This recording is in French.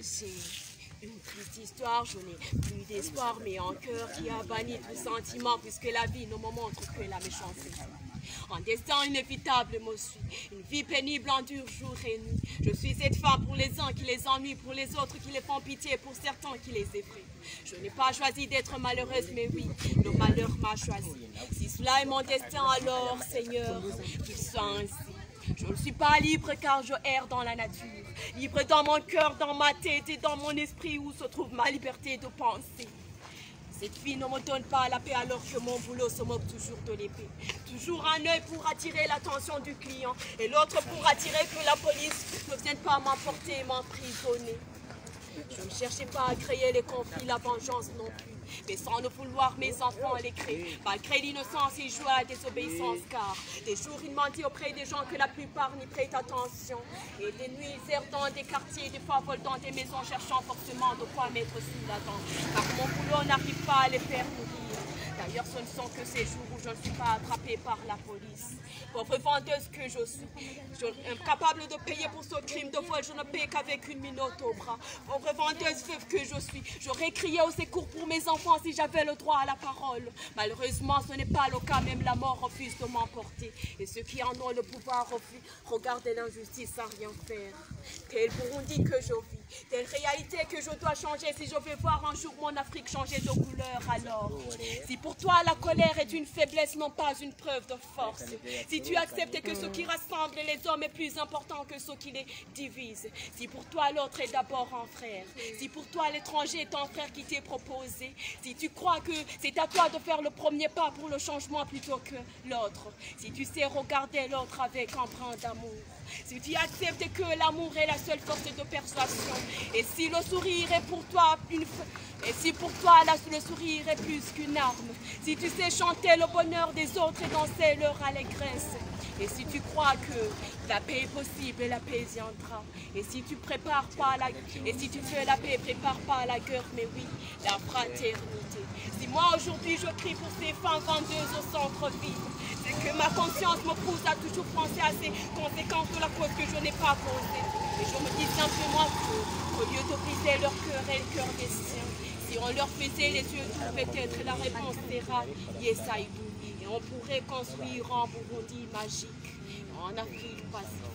J'ai une triste histoire, je n'ai plus d'espoir, mais un cœur qui a banni tout sentiment, puisque la vie ne me montre que la méchanceté. Un destin inévitable me suit, une vie pénible endure jour et nuit. Je suis cette femme pour les uns qui les ennuient, pour les autres qui les font pitié, pour certains qui les effraient. Je n'ai pas choisi d'être malheureuse, mais oui, le malheur m'a choisi. Si cela est mon destin, alors, Seigneur, qu'il soit ainsi. Je ne suis pas libre car je erre dans la nature, libre dans mon cœur, dans ma tête et dans mon esprit où se trouve ma liberté de penser. Cette vie ne me donne pas la paix alors que mon boulot se moque toujours de l'épée. Toujours un œil pour attirer l'attention du client et l'autre pour attirer que la police ne vienne pas m'emporter et m'emprisonner. Je ne cherchais pas à créer les conflits, la vengeance non plus. Mais sans le vouloir, mes enfants les créent. Malgré l'innocence, ils jouent à la désobéissance car des jours, ils mentent auprès des gens que la plupart n'y prêtent attention. Et des nuits, ils errent dans des quartiers, des fois volent dans des maisons, cherchant forcément de quoi mettre sous la dent. Car mon boulot n'arrive pas à les faire nourrir. D'ailleurs, ce ne sont que ces jours où je ne suis pas attrapée par la police. Pauvre vendeuse que je suis, incapable de payer pour ce crime de vol, je ne paie qu'avec une minote au bras. Pauvre vendeuse veuve que je suis, j'aurais crié au secours pour mes enfants si j'avais le droit à la parole. Malheureusement, ce n'est pas le cas, même la mort refuse de m'emporter. Et ceux qui en ont le pouvoir regardent l'injustice sans rien faire. Tel Burundi que je vis, telle réalité que je dois changer si je veux voir un jour mon Afrique changer de couleur alors. Si pour toi la colère est une faiblesse, non pas une preuve de force. Si tu acceptes que ce qui rassemble les hommes est plus important que ce qui les divise. Si pour toi l'autre est d'abord un frère. Si pour toi l'étranger est un frère qui t'est proposé. Si tu crois que c'est à toi de faire le premier pas pour le changement plutôt que l'autre. Si tu sais regarder l'autre avec un brin d'amour. Si tu acceptes que l'amour est la seule force de persuasion. Et si le sourire est pour toi et si pour toi le sourire est plus qu'une arme. Si tu sais chanter le bonheur des autres et danser leur allégresse. Et si tu crois que la paix est possible et la paix viendra. Et si tu prépares pas et si tu fais la paix, prépare pas la guerre, mais oui, la fraternité. Si moi aujourd'hui je crie pour ces femmes vendeuses au centre-ville, c'est que ma conscience me pousse à toujours penser à ces conséquences de la cause que je n'ai pas causée. Et je me dis simplement qu'au lieu de briser leur cœur et le cœur des siens, si on leur faisait les yeux doux, peut-être la réponse sera Yesaïdou. Et on pourrait construire un Burundi magique, en Afrique pacifique.